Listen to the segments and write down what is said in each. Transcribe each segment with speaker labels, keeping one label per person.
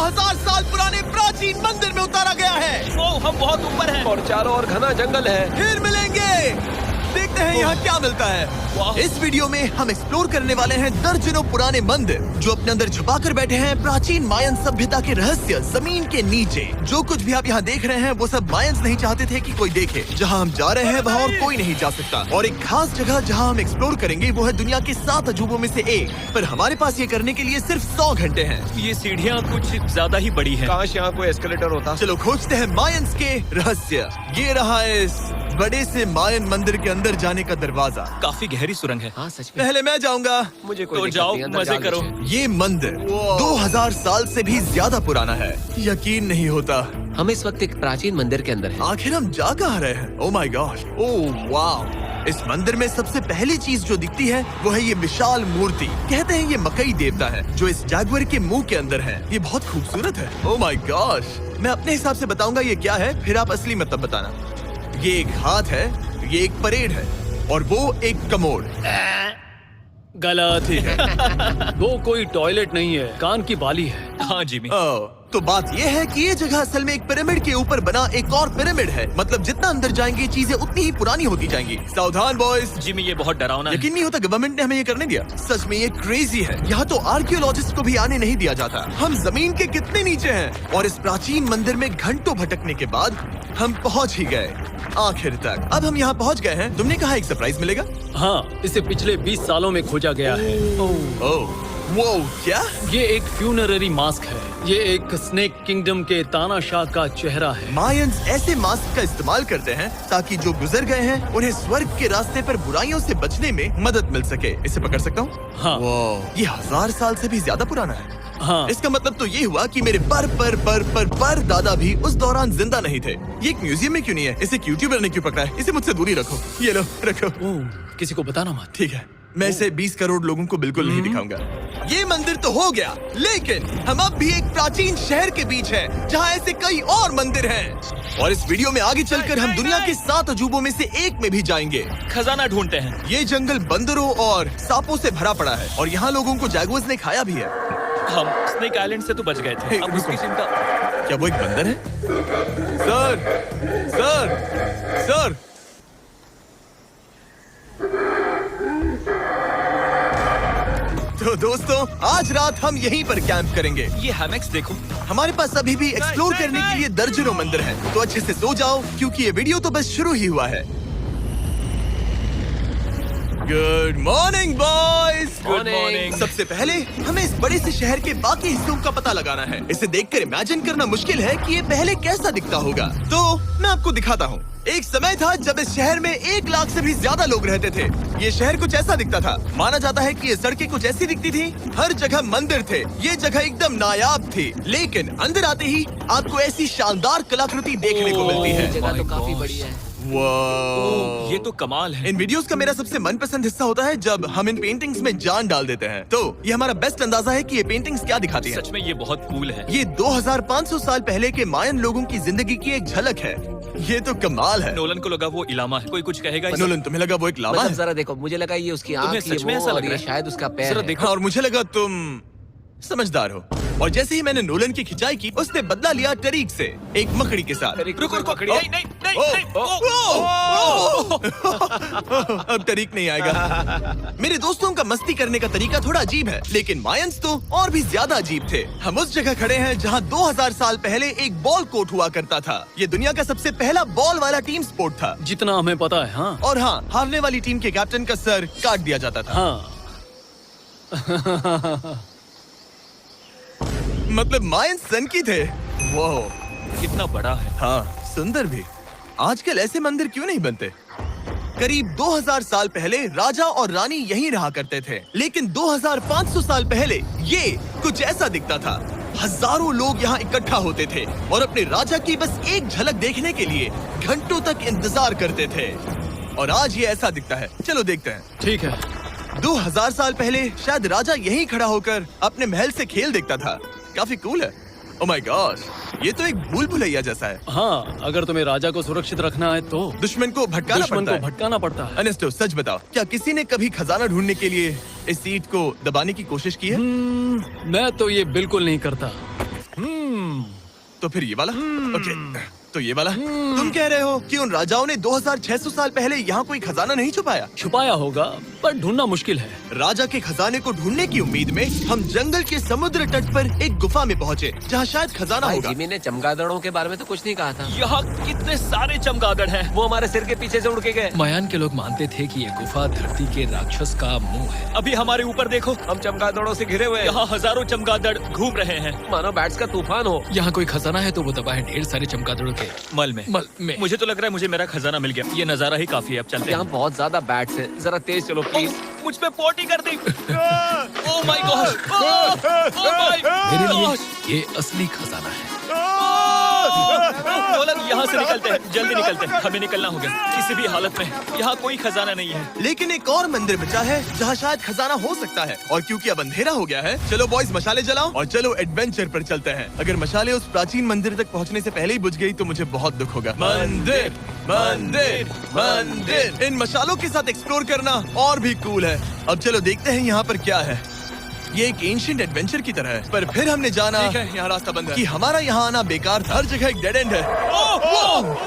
Speaker 1: 2000 साल पुराने प्राचीन मंदिर में उतारा गया है।
Speaker 2: ओह, हम बहुत ऊपर हैं।
Speaker 3: और चारों ओर घना जंगल है।
Speaker 1: फिर मिलेंगे। देखते हैं यहाँ क्या मिलता है। इस वीडियो में हम एक्सप्लोर करने वाले हैं दर्जनों पुराने मंदिर जो अपने अंदर छुपा कर बैठे हैं प्राचीन मायन सभ्यता के रहस्य जमीन के नीचे। जो कुछ भी आप यहाँ देख रहे हैं वो सब मायंस नहीं चाहते थे कि कोई देखे। जहाँ हम जा रहे हैं वहाँ और कोई नहीं जा सकता। और एक खास जगह जहाँ हम एक्सप्लोर करेंगे वो है दुनिया के 7 अजूबों में से एक। पर हमारे पास ये करने के लिए सिर्फ 100 घंटे हैं।
Speaker 2: ये सीढ़ियाँ कुछ ज्यादा ही बड़ी हैं।
Speaker 3: काश यहाँ कोई एस्केलेटर होता।
Speaker 1: चलो खोजते हैं मायंस के रहस्य। ये रहा इस बड़े से मायन मंदिर के अंदर जाने का दरवाजा।
Speaker 2: काफी गहरी सुरंग है।
Speaker 3: हाँ सच में।
Speaker 1: पहले मैं जाऊंगा।
Speaker 3: मुझे कोई
Speaker 2: तो
Speaker 3: दिक्कत
Speaker 2: जाओ,
Speaker 3: नहीं, अंदर
Speaker 2: मजे
Speaker 3: जाने
Speaker 2: करो।
Speaker 3: दीजिए।
Speaker 1: ये मंदिर 2000 साल से भी ज्यादा पुराना है। यकीन नहीं होता।
Speaker 4: हम इस वक्त एक प्राचीन मंदिर के अंदर हैं।
Speaker 1: आखिर हम जा कहाँ रहे हैं? ओह माय गॉड, ओह वाह। इस मंदिर में सबसे पहली चीज जो दिखती है वो है ये विशाल मूर्ति। कहते हैं ये मकई देवता है जो इस जैगुआर के मुंह के अंदर है। ये बहुत खूबसूरत है। ओह माय गॉड, मैं अपने हिसाब से बताऊंगा ये क्या है, फिर आप असली मतलब बताना। ये एक हाथ है, ये एक परेड है और वो एक कमोड।
Speaker 5: गलत है। वो कोई टॉयलेट नहीं है, कान की बाली है।
Speaker 2: हाँ जिमी।
Speaker 1: तो बात ये है कि ये जगह असल में एक पिरामिड के ऊपर बना एक और पिरामिड है। मतलब जितना अंदर जाएंगे चीजें उतनी ही पुरानी होती जाएंगी। सावधान बॉयज।
Speaker 2: जिमी ये बहुत डरावना है।
Speaker 1: यकीन नहीं होता गवर्नमेंट ने हमें ये करने दिया। सच में ये क्रेजी है। यहाँ तो आर्कियोलॉजिस्ट को भी आने नहीं दिया जाता। हम जमीन के कितने नीचे हैं और इस प्राचीन मंदिर में घंटों भटकने के बाद हम पहुँच ही गए आखिर तक। अब हम यहाँ पहुँच गए हैं। तुमने कहा एक सरप्राइज मिलेगा।
Speaker 5: हाँ, इसे पिछले 20 सालों में खोजा गया है।
Speaker 1: ओह वो क्या?
Speaker 5: ये एक फ्यूनररी मास्क है। ये एक स्नेक किंगडम के तानाशाह का चेहरा है।
Speaker 1: मायंस ऐसे मास्क का इस्तेमाल करते हैं ताकि जो गुजर गए हैं उन्हें स्वर्ग के रास्ते पर बुराइयों से बचने में मदद मिल सके। इसे पकड़ सकता हूँ?
Speaker 5: हाँ।
Speaker 1: ये 1000 साल से भी ज्यादा पुराना है।
Speaker 5: हाँ।
Speaker 1: इसका मतलब तो ये हुआ कि मेरे पर दादा भी उस दौरान जिंदा नहीं थे। ये एक म्यूजियम में क्यों नहीं है? इसे यूट्यूबर ने क्यों पकड़ा है? इसे मुझसे दूरी रखो। ये लो रखो।
Speaker 5: किसी को बताना मत।
Speaker 1: ठीक है, मैं इसे 20 करोड़ लोगों को बिल्कुल नहीं दिखाऊंगा। ये मंदिर तो हो गया, लेकिन हम अब भी एक प्राचीन शहर के बीच हैं, जहाँ ऐसे कई और मंदिर हैं। और इस वीडियो में आगे चलकर हम दुनिया के 7 अजूबों में से एक में भी जाएंगे।
Speaker 2: खजाना ढूंढते हैं।
Speaker 1: ये जंगल बंदरों और सांपों से भरा पड़ा है और यहाँ लोगों को जैगुआर्स ने खाया भी है।
Speaker 2: हम स्नेक आइलैंड से तो बच गए थे।
Speaker 1: हे,
Speaker 2: अब उसकी
Speaker 1: रुको।
Speaker 2: चिंता।
Speaker 1: क्या वो एक बंदर है? Sir, sir, sir. तो दोस्तों आज रात हम यहीं पर कैंप करेंगे।
Speaker 2: ये हैमक्स देखो।
Speaker 1: हमारे पास अभी भी एक्सप्लोर करने के लिए दर्जनों मंदिर हैं। तो अच्छे से सो जाओ क्योंकि ये वीडियो तो बस शुरू ही हुआ है। Good morning boys.
Speaker 2: Good morning.
Speaker 1: सबसे पहले हमें इस बड़े से शहर के बाकी हिस्सों का पता लगाना है। इसे देखकर इमेजिन करना मुश्किल है कि ये पहले कैसा दिखता होगा। तो मैं आपको दिखाता हूँ। एक समय था जब इस शहर में 1 लाख से भी ज्यादा लोग रहते थे। ये शहर कुछ ऐसा दिखता था। माना जाता है कि ये सड़कें कुछ ऐसी दिखती थी। हर जगह मंदिर थे। ये जगह एकदम नायाब थी। लेकिन अंदर आते ही आपको ऐसी शानदार कलाकृति देखने को मिलती है।
Speaker 4: जगह तो काफी बड़ी है।
Speaker 1: वाह,
Speaker 2: ये तो कमाल है।
Speaker 1: इन वीडियोस का मेरा सबसे मनपसंद हिस्सा होता है जब हम इन पेंटिंग्स में जान डाल देते हैं। तो ये हमारा बेस्ट अंदाजा है कि ये पेंटिंग्स क्या दिखाती हैं।
Speaker 2: सच में ये बहुत कूल है।
Speaker 1: ये 2500 साल पहले के मायन लोगों की जिंदगी की एक झलक है। ये तो कमाल है।
Speaker 2: नोलन को लगा वो इलामा है। कोई कुछ कहेगा इसे?
Speaker 1: नोलन, तुम्हें लगा वो एक लामा
Speaker 4: मतलब
Speaker 1: है?
Speaker 4: जरा देखो, मुझे लगा ये उसकी
Speaker 2: तुम्हें
Speaker 4: आँख,
Speaker 2: सच में
Speaker 4: ये
Speaker 2: ऐसा
Speaker 4: वो,
Speaker 2: लग
Speaker 4: और
Speaker 2: रहा
Speaker 4: ये
Speaker 2: है?
Speaker 4: शायद उसका पैर
Speaker 2: जरा
Speaker 4: है।
Speaker 2: देखो।
Speaker 1: हाँ, और मुझे लगा तुम समझदार हो। और जैसे ही मैंने नोलन की खिंचाई की उसने बदला लिया टरीक से, एक मकड़ी के साथ।
Speaker 2: रुको रुको।
Speaker 1: ओ,
Speaker 2: नहीं नहीं नहीं
Speaker 1: ओ,
Speaker 2: नहीं।
Speaker 1: ओ, अब टरीक नहीं आएगा। मेरे दोस्तों का मस्ती करने का तरीका थोड़ा अजीब है, लेकिन मायंस तो और भी ज्यादा अजीब थे। हम उस जगह खड़े हैं जहाँ 2000 साल पहले एक बॉल कोर्ट हुआ करता था। ये दुनिया का सबसे पहला बॉल वाला टीम स्पोर्ट था।
Speaker 5: जितना हमें पता है। हाँ।
Speaker 1: और हाँ, हारने वाली टीम के कैप्टन का सर काट दिया जाता था।
Speaker 5: हाँ।
Speaker 1: मतलब मायंस सन की थे। वो
Speaker 2: कितना बड़ा है।
Speaker 1: हाँ, सुंदर भी। आजकल ऐसे मंदिर क्यों नहीं बनते? करीब 2000 साल पहले राजा और रानी यहीं रहा करते थे, लेकिन 2500 साल पहले ये कुछ ऐसा दिखता था। हजारों लोग यहाँ इकट्ठा होते थे और अपने राजा की बस एक झलक देखने के लिए घंटों तक इंतजार करते थे। और आज ये ऐसा दिखता है। चलो देखते हैं।
Speaker 5: ठीक है।
Speaker 1: 2000 साल पहले शायद राजा यहीं खड़ा होकर अपने महल से खेल देखता था। काफी कूल है। ओह माय गॉड, ये तो एक भूल भुलैया जैसा है।
Speaker 5: हाँ, अगर तुम्हें राजा को सुरक्षित रखना है तो
Speaker 1: दुश्मन को भटकाना पड़ता है। अनेस्टो, सच बताओ, क्या किसी ने कभी खजाना ढूंढने के लिए इस सीट को दबाने की कोशिश की है?
Speaker 5: मैं तो ये बिल्कुल नहीं करता।
Speaker 1: तो फिर ये वाला? ओके, तो ये वाला? तुम कह रहे हो कि उन राजाओं ने 2600 साल पहले यहाँ कोई खजाना नहीं छुपाया?
Speaker 5: छुपाया होगा पर ढूंढना मुश्किल है।
Speaker 1: राजा के खजाने को ढूंढने की उम्मीद में हम जंगल के समुद्र तट पर एक गुफा में पहुँचे जहाँ शायद खजाना
Speaker 4: भाई
Speaker 1: होगा।
Speaker 4: जिमी ने चमगादड़ों के बारे में तो कुछ नहीं कहा था।
Speaker 2: यहाँ कितने सारे चमगादड़ हैं।
Speaker 4: वो हमारे सिर के पीछे से उड़ के गए।
Speaker 6: मायान के लोग मानते थे कि ये गुफा धरती के राक्षस का मुंह है।
Speaker 2: अभी हमारे ऊपर देखो,
Speaker 4: हम चमगादड़ों से घिरे हुए हैं।
Speaker 2: यहाँ हजारों चमगादड़ घूम रहे हैं।
Speaker 4: मानो बैट्स का तूफान हो।
Speaker 6: यहाँ कोई खजाना है तो वो दबा है ढेर सारे चमगादड़ों के
Speaker 2: मल में।
Speaker 6: में।
Speaker 2: मुझे तो लग रहा है मुझे मेरा खजाना मिल गया। ये नजारा ही काफी है। अब चलते
Speaker 4: यहाँ
Speaker 2: हैं।
Speaker 4: बहुत ज्यादा बैट्स हैं। जरा तेज चलो प्लीज।
Speaker 2: मुझ पे पोटी कर दी। Oh my god. Oh my
Speaker 6: मेरे लिए
Speaker 2: गॉड।
Speaker 6: ये असली खजाना है।
Speaker 2: नोलन, यहाँ से निकलते हैं, जल्दी निकलते हैं। हमें निकलना होगा किसी भी हालत में। यहाँ कोई खजाना नहीं है।
Speaker 1: लेकिन एक और मंदिर बचा है जहाँ शायद खजाना हो सकता है। और क्योंकि अब अंधेरा हो गया है, चलो बॉयज मशाले जलाओ और चलो एडवेंचर पर चलते हैं। अगर मशाले उस प्राचीन मंदिर तक पहुँचने से पहले ही बुझ गई तो मुझे बहुत दुख होगा। मंदिर, मंदिर, मंदिर। इन मशालों के साथ एक्सप्लोर करना और भी कूल है। अब चलो देखते हैं यहाँ पर क्या है। ये एक एंशिएंट एडवेंचर की तरह है, पर फिर हमने जाना
Speaker 2: ठीक है, यहाँ रास्ता बंद है।
Speaker 1: कि हमारा यहाँ आना बेकार था। हर जगह एक डेड एंड है।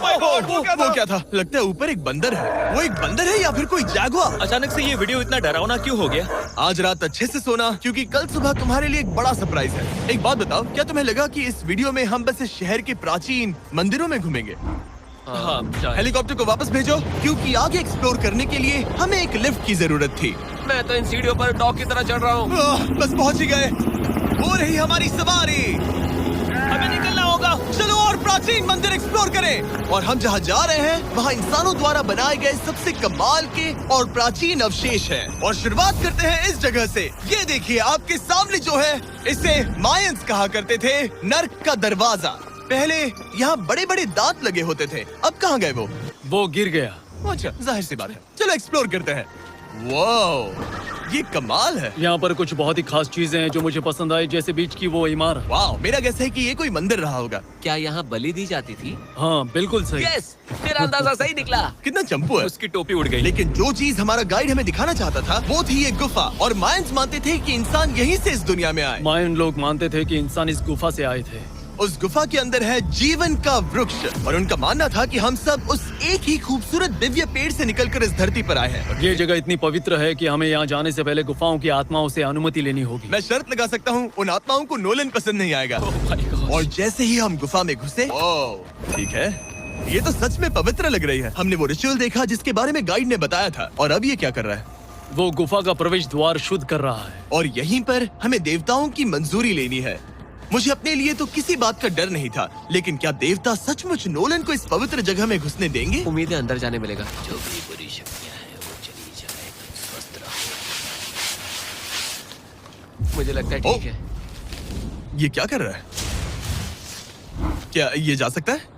Speaker 2: माय गॉड,
Speaker 1: वो क्या था? लगता है ऊपर एक बंदर है। वो एक बंदर है या फिर कोई जैगुआर?
Speaker 2: अचानक से ये वीडियो इतना डरावना क्यों हो गया?
Speaker 1: आज रात अच्छे से सोना, क्योंकि कल सुबह तुम्हारे लिए एक बड़ा सरप्राइज है। एक बात बताओ, क्या तुम्हें लगा कि इस वीडियो में हम बस इस शहर के प्राचीन मंदिरों में घूमेंगे?
Speaker 2: हाँ, शायद।
Speaker 1: हेलीकॉप्टर को वापस भेजो, क्योंकि आगे एक्सप्लोर करने के लिए हमें एक लिफ्ट की जरूरत थी।
Speaker 4: मैं तो इन सीढ़ियों पर डॉग की तरह चढ़ रहा हूँ।
Speaker 1: बस पहुंच ही गए। हो रही हमारी सवारी।
Speaker 2: हमें निकलना होगा।
Speaker 1: चलो और प्राचीन मंदिर एक्सप्लोर करें। और हम जहाँ जा रहे हैं वहाँ इंसानों द्वारा बनाए गए सबसे कमाल के और प्राचीन अवशेष हैं। और शुरुआत करते हैं इस जगह से। ये देखिए आपके सामने जो है, इसे मायंस कहा करते थे नर्क का दरवाजा। पहले यहाँ बड़े बड़े दांत लगे होते थे, अब कहाँ गए
Speaker 5: वो गिर गया।
Speaker 1: अच्छा, जाहिर सी बात है। चलो एक्सप्लोर करते हैं। वाओ, ये कमाल है।
Speaker 5: यहाँ पर कुछ बहुत ही खास चीजें हैं जो मुझे पसंद आई, जैसे बीच की वो इमारत।
Speaker 1: वाओ, मेरा गैस है कि ये कोई मंदिर रहा होगा।
Speaker 4: क्या यहाँ बलि दी जाती थी?
Speaker 5: हाँ बिल्कुल सही।
Speaker 4: यस, मेरा अंदाजा सही निकला।
Speaker 1: कितना चंपू है।
Speaker 2: उसकी टोपी उड़ गई।
Speaker 1: लेकिन जो चीज हमारा गाइड हमें दिखाना चाहता था वो थी ये गुफा। और मायंस मानते थे कि इंसान यहीं से इस दुनिया में आए।
Speaker 5: मायन लोग मानते थे कि इंसान इस गुफा से आए थे।
Speaker 1: उस गुफा के अंदर है जीवन का वृक्ष और उनका मानना था कि हम सब उस एक ही खूबसूरत दिव्य पेड़ से निकलकर इस धरती पर आए हैं।
Speaker 5: ये जगह इतनी पवित्र है कि हमें यहाँ जाने से पहले गुफाओं की आत्माओं से अनुमति लेनी होगी।
Speaker 1: मैं शर्त लगा सकता हूँ उन आत्माओं को नोलन पसंद नहीं आएगा।
Speaker 2: ओह माय गॉड।
Speaker 1: और जैसे ही हम गुफा में घुसे, ठीक है, ये तो सच में पवित्र लग रही है। हमने वो रिचुअल देखा जिसके बारे में गाइड ने बताया था। और अब ये क्या कर रहा है?
Speaker 5: वो गुफा का प्रवेश द्वार शुद्ध कर रहा है।
Speaker 1: और यहीं पर हमें देवताओं की मंजूरी लेनी है। मुझे अपने लिए तो किसी बात का डर नहीं था, लेकिन क्या देवता सचमुच नोलन को इस पवित्र जगह में घुसने देंगे?
Speaker 4: उम्मीद है अंदर जाने मिलेगा।
Speaker 6: जो भी बुरी शक्तियाँ हैं वो चली जाए, स्वस्थ रहो।
Speaker 4: मुझे लगता है
Speaker 1: ओ,
Speaker 4: ठीक है।
Speaker 1: ये क्या कर रहा है? क्या ये जा सकता है?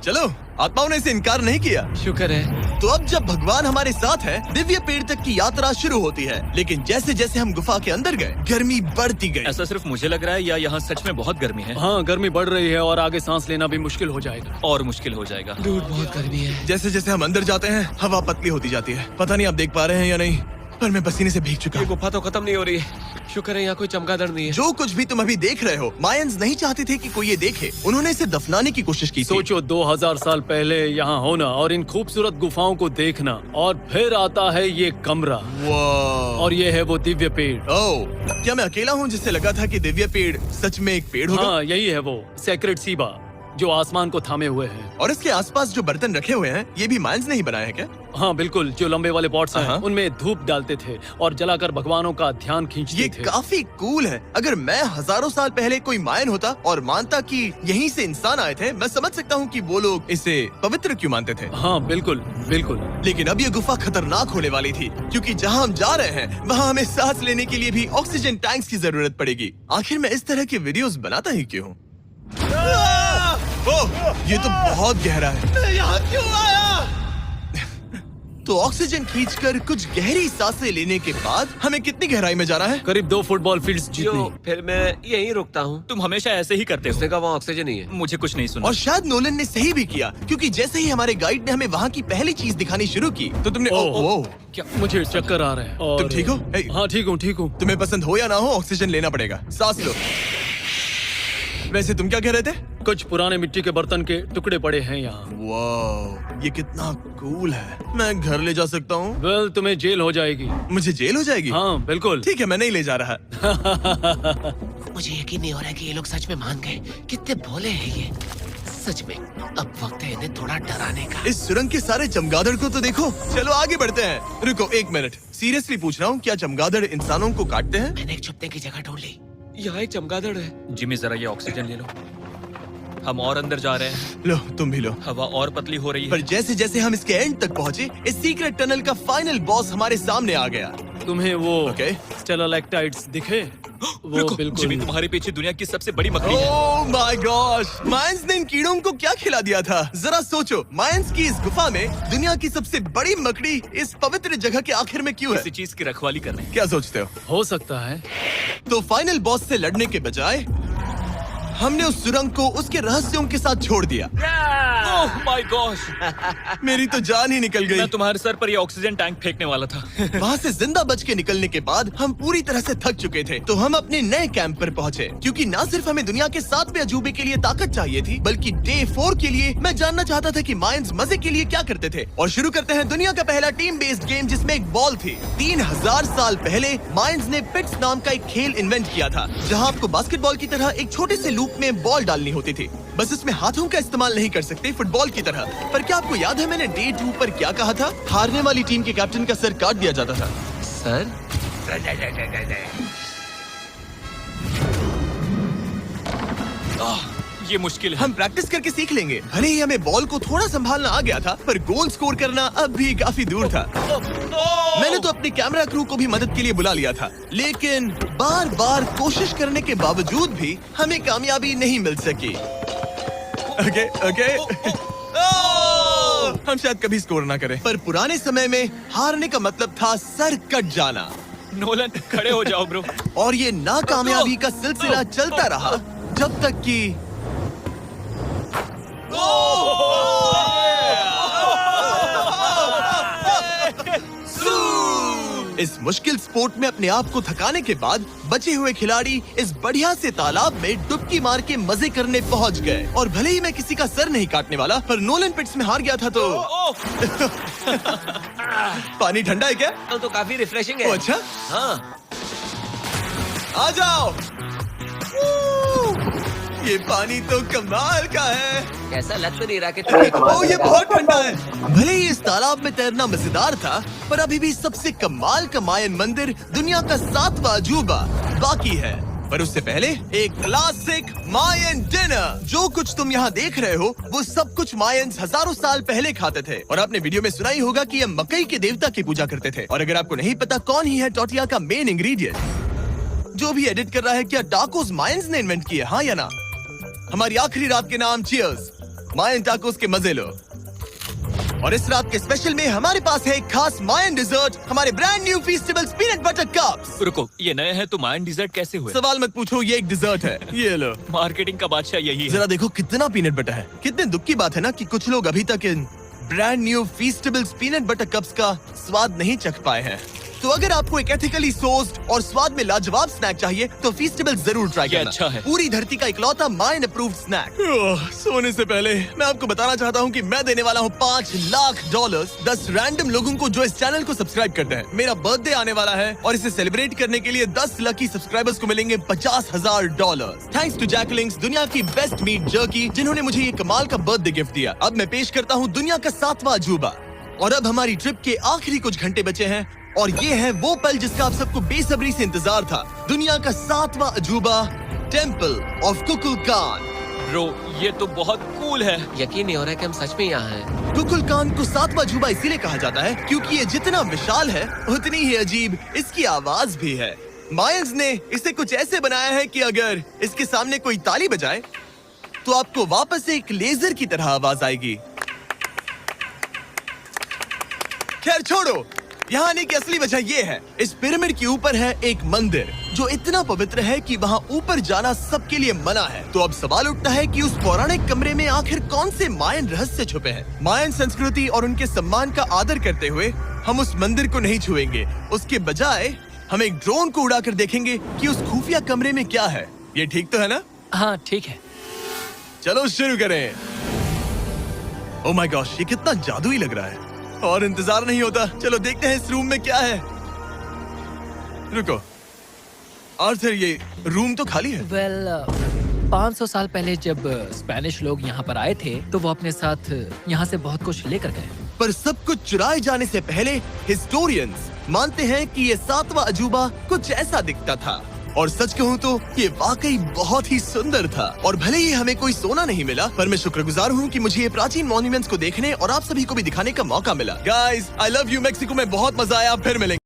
Speaker 1: चलो, आत्माओं ने इसे इनकार नहीं किया।
Speaker 4: शुक्र है।
Speaker 1: तो अब जब भगवान हमारे साथ है, दिव्य पेड़ तक की यात्रा शुरू होती है। लेकिन जैसे जैसे हम गुफा के अंदर गए, गर्मी बढ़ती गई।
Speaker 2: ऐसा सिर्फ मुझे लग रहा है या यहाँ सच में बहुत गर्मी है?
Speaker 5: हाँ, गर्मी बढ़ रही है और आगे सांस लेना भी मुश्किल हो जाएगा।
Speaker 2: और मुश्किल हो जाएगा।
Speaker 4: दूध बहुत गर्मी है।
Speaker 1: जैसे जैसे हम अंदर जाते हैं, हवा पतली होती जाती है। पता नहीं आप देख पा रहे हैं या नहीं, पर मैं पसीने से भीग चुका
Speaker 4: ये
Speaker 1: हूँ।
Speaker 4: गुफा तो खत्म नहीं हो रही है। शुक्र है यहाँ कोई चमगादड़ नहीं है।
Speaker 1: जो कुछ भी तुम अभी देख रहे हो, मायंस नहीं चाहते थे कि कोई ये देखे। उन्होंने इसे दफनाने की कोशिश की थी।
Speaker 5: सोचो 2000 साल पहले यहाँ होना और इन खूबसूरत गुफाओं को देखना, और फिर आता है ये कमरा,
Speaker 1: वाह।
Speaker 5: और ये है वो दिव्य पेड़।
Speaker 1: ओह, क्या मैं अकेला हूँ जिससे लगा था कि दिव्य पेड़ सच में एक पेड़ होगा?
Speaker 5: हाँ, यही है वो सेक्रेड सीबा जो आसमान को थामे हुए है।
Speaker 1: और इसके आसपास जो बर्तन रखे हुए हैं, ये भी मायंस ने ही बनाए हैं क्या?
Speaker 5: हाँ बिल्कुल, जो लंबे वाले पॉट्स हैं
Speaker 1: हाँ।
Speaker 5: उनमें धूप डालते थे और जलाकर भगवानों का ध्यान खींचते
Speaker 1: ये
Speaker 5: थे।
Speaker 1: काफी कूल है। अगर मैं हजारों साल पहले कोई मायन होता और मानता कि यहीं से इंसान आए थे, मैं समझ सकता हूँ कि वो लोग इसे पवित्र क्यों मानते थे।
Speaker 5: हाँ बिल्कुल बिल्कुल।
Speaker 1: लेकिन अब ये गुफा खतरनाक होने वाली थी, क्योंकि जहाँ हम जा रहे हैं वहाँ हमें सांस लेने के लिए भी ऑक्सीजन टैंक्स की जरूरत पड़ेगी। आखिर मैं इस तरह के वीडियोस बनाता ही क्यों हूँ? ओह, ये तो बहुत गहरा है। मैं यहाँ क्यों आया? तो ऑक्सीजन खींचकर कुछ गहरी सांसें लेने के बाद हमें कितनी गहराई में जाना है?
Speaker 5: करीब 2 फुटबॉल फील्ड्स
Speaker 4: जो
Speaker 5: जितनी।
Speaker 4: फिर मैं यहीं रुकता हूँ।
Speaker 2: तुम हमेशा ऐसे ही करते
Speaker 4: उसने
Speaker 2: हो।
Speaker 4: कहा वहाँ ऑक्सीजन नहीं है।
Speaker 2: मुझे कुछ नहीं सुना।
Speaker 1: और शायद नोलन ने सही भी किया, क्योंकि जैसे ही हमारे गाइड ने हमें वहाँ की पहली चीज दिखानी शुरू की तो तुमने
Speaker 5: ओह।
Speaker 2: क्या?
Speaker 5: मुझे चक्कर आ रहे हैं और
Speaker 1: तुम ठीक हो?
Speaker 5: हाँ ठीक हूँ ठीक हूँ।
Speaker 1: तुम्हें पसंद हो या ना हो, ऑक्सीजन लेना पड़ेगा। सांस लो। वैसे तुम क्या कह रहे थे?
Speaker 5: कुछ पुराने मिट्टी के बर्तन के टुकड़े पड़े हैं यहाँ।
Speaker 1: वाह, ये कितना कूल है। मैं घर ले जा सकता हूँ?
Speaker 5: वेल, तुम्हें जेल हो जाएगी।
Speaker 1: मुझे जेल हो जाएगी?
Speaker 5: हाँ बिल्कुल।
Speaker 1: ठीक है, मैं नहीं ले जा रहा।
Speaker 4: मुझे यकीन नहीं हो रहा है कि ये लोग सच में मान गए। कितने भोले हैं ये। सच में अब वक्त है इन्हें थोड़ा डराने का।
Speaker 1: इस सुरंग के सारे चमगादड़ को तो देखो। चलो आगे बढ़ते हैं। रुको 1 मिनट, सीरियसली पूछ रहा हूँ, क्या चमगादड़ इंसानों को काटते हैं?
Speaker 4: मैंने एक छुपने की जगह ढूंढ ली। यहाँ एक चमगादड़ है।
Speaker 2: जिमी जरा ये ऑक्सीजन ले लो। हम और अंदर जा रहे हैं।
Speaker 1: लो तुम भी लो।
Speaker 2: हवा और पतली हो रही
Speaker 1: पर
Speaker 2: है।
Speaker 1: जैसे जैसे हम इसके एंड तक पहुँचे, इस सीक्रेट टनल का फाइनल बॉस हमारे सामने आ गया।
Speaker 5: तुम्हें वो
Speaker 1: ओके।
Speaker 5: स्टेलाक्टाइट्स दिखे? वो
Speaker 2: रुको, जिमी
Speaker 5: बिल्कुल।
Speaker 2: तुम्हारे पीछे दुनिया की सबसे बड़ी मकड़ी है।
Speaker 1: ओह माय गॉश, मायंस ने इन कीड़ों को क्या खिला दिया था? जरा सोचो, मायंस की इस गुफा में दुनिया की सबसे बड़ी मकड़ी इस पवित्र जगह के आखिर में क्यों है?
Speaker 2: किसी चीज की रखवाली कर रहे हैं।
Speaker 1: क्या सोचते हो?
Speaker 5: हो सकता है।
Speaker 1: तो फाइनल बॉस से लड़ने के बजाय हमने उस सुरंग को उसके रहस्यों के साथ छोड़ दिया।
Speaker 2: ओह माय गॉश,
Speaker 1: मेरी तो जान ही निकल गई।
Speaker 2: मैं तुम्हारे सर पर ये ऑक्सीजन टैंक फेंकने वाला था।
Speaker 1: वहाँ से जिंदा बच के निकलने के बाद हम पूरी तरह से थक चुके थे, तो हम अपने नए कैंप पर पहुँचे। क्योंकि न सिर्फ हमें दुनिया के 7वें अजूबे के लिए ताकत चाहिए थी, बल्कि डे 4 के लिए मैं जानना चाहता था कि मायंस मजे के लिए क्या करते थे। और शुरू करते हैं दुनिया का पहला टीम बेस्ड गेम, जिसमें एक बॉल थी। 3000 साल पहले मायंस ने पिट्स नाम का एक खेल इन्वेंट किया था, जहाँ आपको बास्केटबॉल की तरह एक छोटे से लूप में बॉल डालनी होती थी। बस इसमें हाथों का इस्तेमाल नहीं कर सकते, फुटबॉल की तरह। पर क्या आपको याद है मैंने डे 2 पर क्या कहा था? हारने वाली टीम के कैप्टन का सर काट दिया जाता था।
Speaker 4: सर
Speaker 2: ये मुश्किल है।
Speaker 1: हम प्रैक्टिस करके सीख लेंगे। भले ही हमें बॉल को थोड़ा संभालना आ गया था, पर गोल स्कोर करना अब भी काफी दूर था। मैंने तो अपने कैमरा क्रू को भी मदद के लिए बुला लिया था, लेकिन बार बार कोशिश करने के बावजूद भी हमें कामयाबी नहीं मिल सकी। ओके हम शायद कभी स्कोर ना करें, पर पुराने समय में हारने का मतलब था सर कट जाना।
Speaker 2: नोलन खड़े हो जाओ ब्रो।
Speaker 1: और ये नाकामयाबी का सिलसिला चलता रहा जब तक कि इस मुश्किल स्पोर्ट में अपने आप को थकाने के बाद बचे हुए खिलाड़ी इस बढ़िया से तालाब में डुबकी मार के मजे करने पहुंच गए। और भले ही मैं किसी का सर नहीं काटने वाला, पर नोलन पिट्स में हार गया था तो पानी ठंडा है क्या?
Speaker 4: तो काफी रिफ्रेशिंग
Speaker 1: ओ
Speaker 4: है।
Speaker 1: अच्छा,
Speaker 4: हाँ,
Speaker 1: आ जाओ। ये पानी तो कमाल का है।
Speaker 4: ऐसा लग तो नहीं रहा कि
Speaker 1: ओ ये बहुत ठंडा है। भले ही इस तालाब में तैरना मजेदार था, पर अभी भी सबसे कमाल का मायन मंदिर, दुनिया का 7वां अजूबा बाकी है। पर उससे पहले एक क्लासिक मायन डिनर। जो कुछ तुम यहाँ देख रहे हो, वो सब कुछ मायंस हजारों साल पहले खाते थे। और आपने वीडियो में सुना ही होगा कि ये मकई के देवता की पूजा करते थे। और अगर आपको नहीं पता कौन ही है टोटिया का मेन इंग्रेडिएंट, जो भी एडिट कर रहा है, क्या टाकोस मायंस ने इन्वेंट किए? हाँ या ना? हमारी आखिरी रात के नाम चीयर्स, मायन टाकोस के मजे लो। और इस रात के स्पेशल में हमारे पास है एक खास मायन डिजर्ट, हमारे brand new Feastables peanut butter cups.
Speaker 2: रुको, ये नए हैं तो मायन डिजर्ट कैसे हुए?
Speaker 1: सवाल मत पूछो, ये एक डिजर्ट है। ये लो।
Speaker 2: मार्केटिंग का बादशाह यही है।
Speaker 1: जरा देखो कितना पीनट बटर है। कितने दुख की बात है ना कि कुछ लोग अभी तक इन brand new Feastables peanut butter cups का स्वाद नहीं चख पाए हैं। तो अगर आपको एक एथिकली सोर्स्ड और स्वाद में लाजवाब स्नैक चाहिए, तो फीस्टेबल जरूर ट्राई
Speaker 2: ये
Speaker 1: करना।
Speaker 2: अच्छा है।
Speaker 1: पूरी धरती का इकलौता मायन अप्रूव्ड स्नैक। सोने से पहले मैं आपको बताना चाहता हूँ कि मैं देने वाला हूँ $5 लाख 10 रैंडम लोगों को जो इस चैनल को सब्सक्राइब करते हैं। मेरा बर्थडे आने वाला है और इसे सेलिब्रेट करने के लिए 10 लकी सब्सक्राइबर्स को मिलेंगे $50,000। थैंक्स टू जैकलिंग्स, दुनिया की बेस्ट मीट जर्की, जिन्होंने मुझे ये कमाल का बर्थडे गिफ्ट दिया। अब मैं पेश करता हूँ दुनिया का 7वां अजूबा। और अब हमारी ट्रिप के आखिरी कुछ घंटे बचे हैं, और ये है वो पल जिसका आप सबको बेसब्री से इंतजार था। दुनिया का 7वां अजूबा, टेम्पल ऑफ कुकुलकान।
Speaker 2: ब्रो, ये तो बहुत कूल है।
Speaker 4: यकीन नहीं हो रहा है कि हम सच में यहाँ हैं।
Speaker 1: कुकुलकान को 7वां अजूबा इसीलिए कहा जाता है क्योंकि ये जितना विशाल है, उतनी ही अजीब इसकी आवाज भी है। मायंस ने इसे कुछ ऐसे बनाया है कि अगर इसके सामने कोई ताली बजाए, तो आपको वापस एक लेजर की तरह आवाज आएगी। खैर छोड़ो, यहाँ आने की असली वजह ये है, इस पिरामिड के ऊपर है एक मंदिर जो इतना पवित्र है कि वहाँ ऊपर जाना सबके लिए मना है। तो अब सवाल उठता है कि उस पौराणिक कमरे में आखिर कौन से मायन रहस्य छुपे हैं। मायन संस्कृति और उनके सम्मान का आदर करते हुए हम उस मंदिर को नहीं छुएंगे। उसके बजाय हम एक ड्रोन को उड़ाकर देखेंगे कि उस खुफिया कमरे में क्या है। ये ठीक तो है ना?
Speaker 6: हाँ ठीक है।
Speaker 1: चलो शुरू करें। ओह माय गॉश, ये कितना जादुई लग रहा है और इंतजार नहीं होता। चलो देखते हैं इस रूम में क्या है। रुको आर्थर, ये रूम तो खाली है।
Speaker 6: वेल 500 साल पहले जब स्पेनिश लोग यहाँ पर आए थे तो वो अपने साथ यहाँ से बहुत कुछ लेकर गए।
Speaker 1: पर सब कुछ चुराए जाने से पहले हिस्टोरियंस मानते हैं कि ये 7वां अजूबा कुछ ऐसा दिखता था। और सच कहूँ तो ये वाकई बहुत ही सुंदर था। और भले ही हमें कोई सोना नहीं मिला, पर मैं शुक्रगुजार हूँ कि मुझे ये प्राचीन मॉन्यूमेंट्स को देखने और आप सभी को भी दिखाने का मौका मिला। Guys, I love you. Mexico में बहुत मजा आया। फिर मिलेंगे।